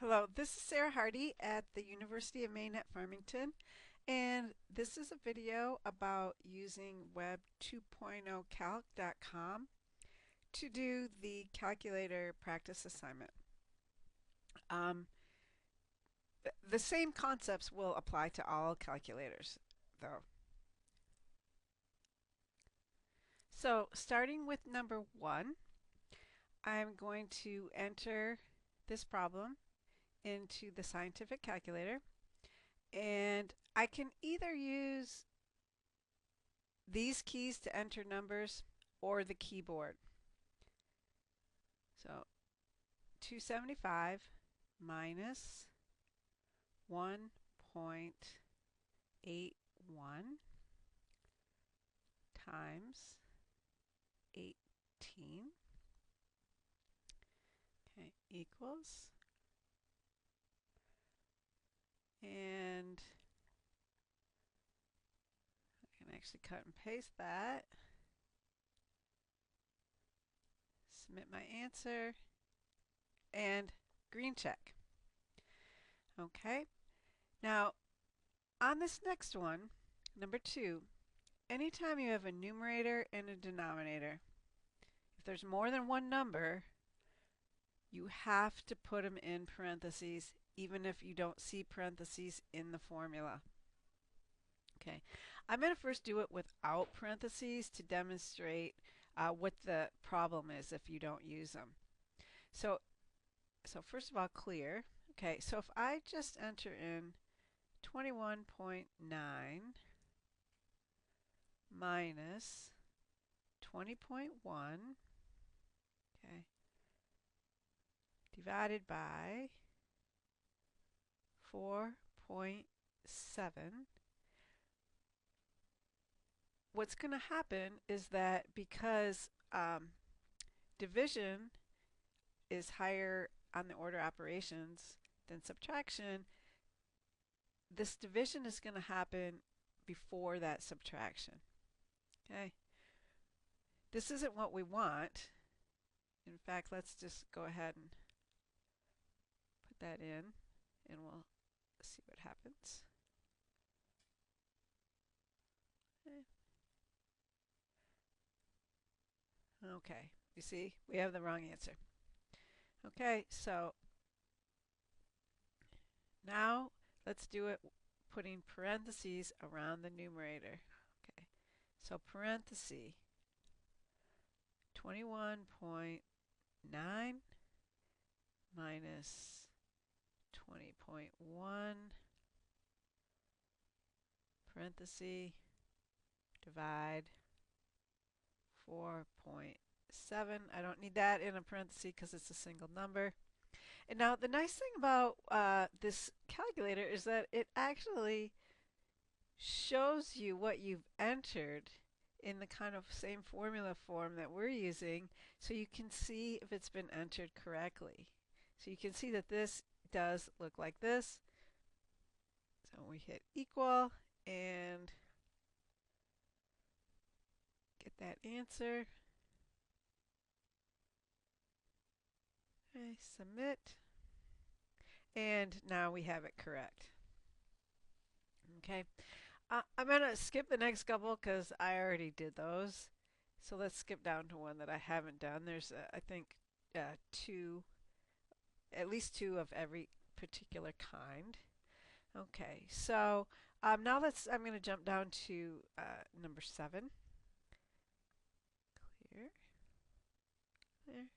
Hello, this is Sarah Hardy at the University of Maine at Farmington, and this is a video about using Web 2.0 calc.com to do the calculator practice assignment. Um, the same concepts will apply to all calculators, though. So, starting with number 1, I'm going to enter this problem into the scientific calculator, and I can either use these keys to enter numbers or the keyboard. So 275 minus 1.81 times 18, okay, equals, and I can actually cut and paste that, submit my answer, and green check. Okay, now on this next one, number 2, anytime you have a numerator and a denominator, if there's more than one number, you have to put them in parentheses, even if you don't see parentheses in the formula. Okay, I'm going to first do it without parentheses to demonstrate what the problem is if you don't use them. So first of all, clear. Okay, so if I just enter in 21.9 minus 20.1, okay, divided by 4.7, what's going to happen is that because division is higher on the order operations than subtraction, this division is going to happen before that subtraction. Okay, this isn't what we want. In fact, let's just go ahead and put that in, and we'll see what happens. Okay, you see, we have the wrong answer. Okay, so now let's do it putting parentheses around the numerator. Okay, so parenthesis 21.9 minus 20.1 parenthesis divide 4.7. I don't need that in a parenthesis because it's a single number. And now the nice thing about this calculator is that it actually shows you what you've entered in the kind of same formula form that we're using, so you can see if it's been entered correctly. So you can see that this does look like this. So we hit equal and get that answer. Okay, submit. And now we have it correct. Okay, I'm going to skip the next couple because I already did those. So let's skip down to one that I haven't done. There's, I think, two, at least two of every particular kind. Okay, so now I'm going to jump down to number 7. Clear. There.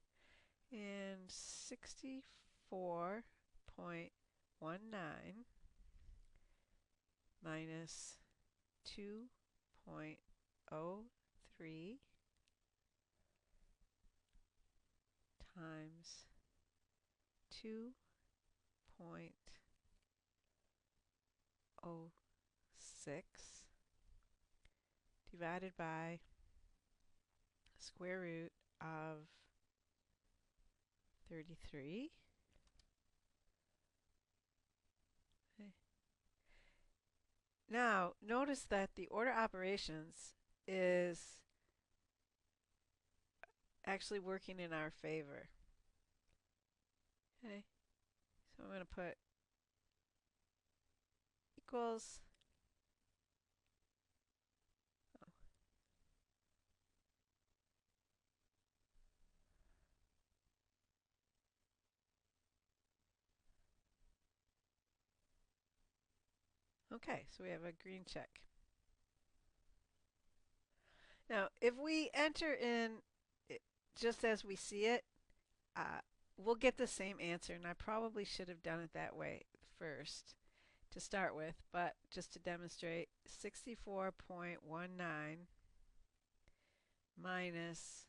And 64.19 minus 2.03 times 2.06 divided by square root of 33. Okay. Now, notice that the order operations is actually working in our favor. Okay, so I'm going to put equals. Okay, so we have a green check. Now, if we enter in just as we see it, we'll get the same answer, and I probably should have done it that way first to start with, but just to demonstrate, 64.19 minus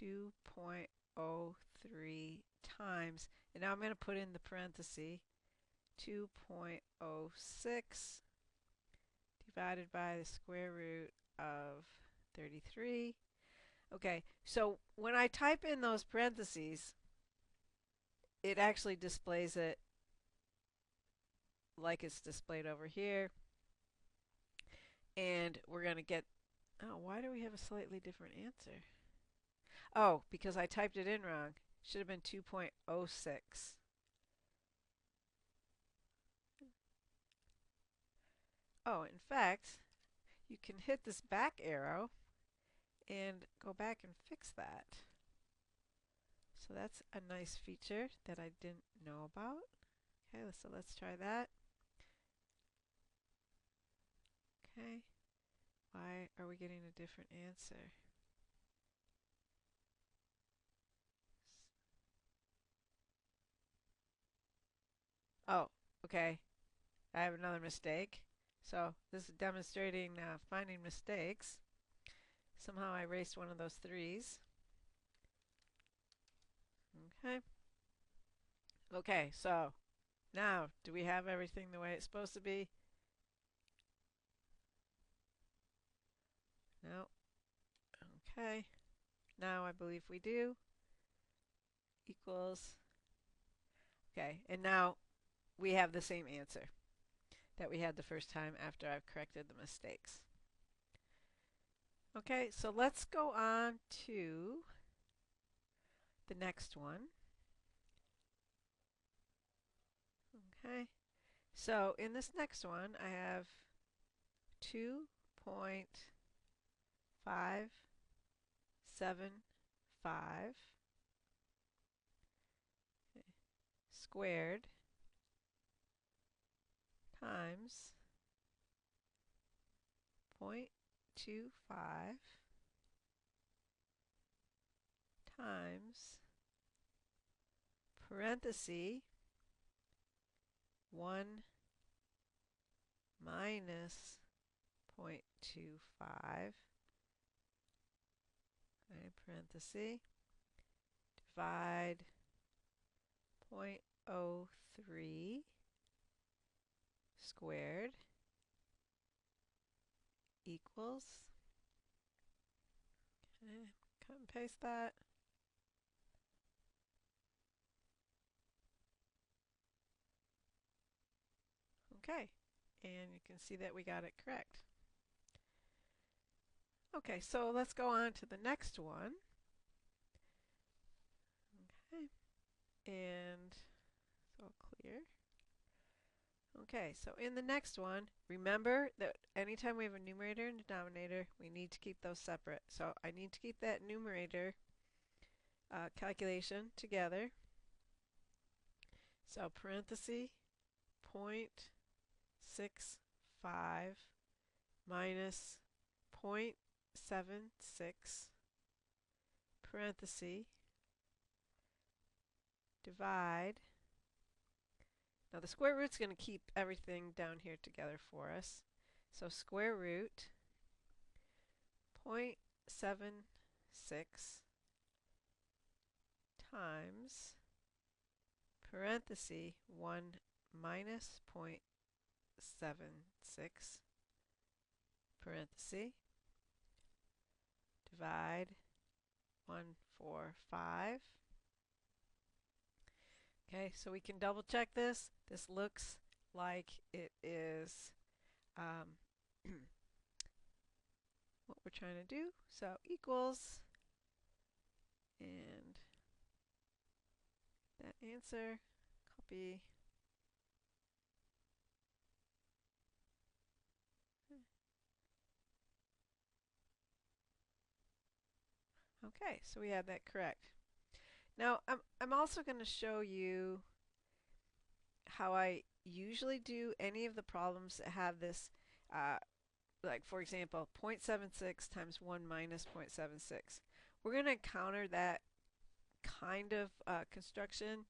2.03 times, and now I'm going to put in the parenthesis, 2.06 divided by the square root of 33. Okay, so when I type in those parentheses, it actually displays it like it's displayed over here. And we're going to get, oh, why do we have a slightly different answer? Oh, because I typed it in wrong. Should have been 2.06. Oh, in fact, you can hit this back arrow and go back and fix that. So that's a nice feature that I didn't know about. Okay, so let's try that. Okay, why are we getting a different answer? Oh, okay, I have another mistake. So this is demonstrating finding mistakes. Somehow I erased one of those 3's. Okay. Okay, so now do we have everything the way it's supposed to be? No. Okay. Now I believe we do. Equals. Okay, and now we have the same answer that we had the first time after I've corrected the mistakes. Okay, so let's go on to the next one. Okay, so in this next one I have 2.575 squared times 0.25 times parenthesis 1 minus 0.25, okay, parenthesis, divide 0.03 squared equals, okay, cut and paste that. Okay, and you can see that we got it correct. Okay, so let's go on to the next one. Okay, and so clear. Okay, so in the next one, remember that anytime we have a numerator and denominator, we need to keep those separate. So I need to keep that numerator calculation together. So parenthesis 0.65 minus 0.76 parenthesis divide. Now the square root's going to keep everything down here together for us. So square root 0.76 times parenthesis 1 minus 0.76 parenthesis divide 145. Okay, so we can double check this. This looks like it is what we're trying to do. So equals, and that answer, copy, Okay, so we had that correct. Now I'm also going to show you how I usually do any of the problems that have this, like for example, 0.76 times 1 minus 0.76. We're going to encounter that kind of construction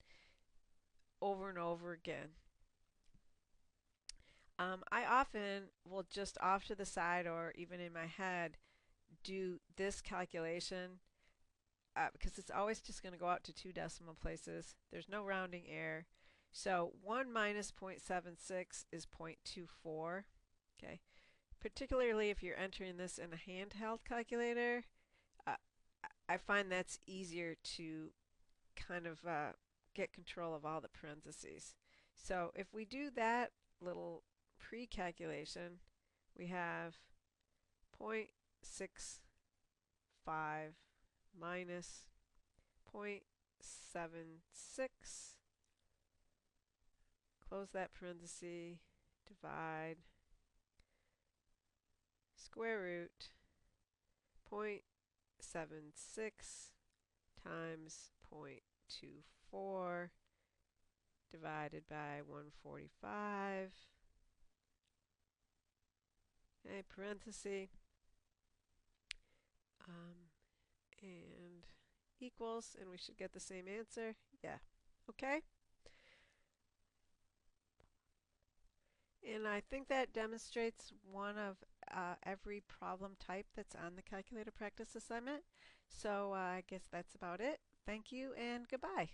over and over again. I often will just off to the side or even in my head do this calculation because it's always just going to go out to 2 decimal places. There's no rounding error. So 1 minus 0.76 is 0.24. Okay. Particularly if you're entering this in a handheld calculator, uh, I find that's easier to kind of get control of all the parentheses. So if we do that little pre-calculation, we have 0.65 minus 0.76, close that parenthesis, divide, square root 0.76 times 0.24 divided by 145, okay, parenthesis, and equals, and we should get the same answer. Yeah, okay. And I think that demonstrates one of every problem type that's on the calculator practice assignment. So I guess that's about it. Thank you and goodbye.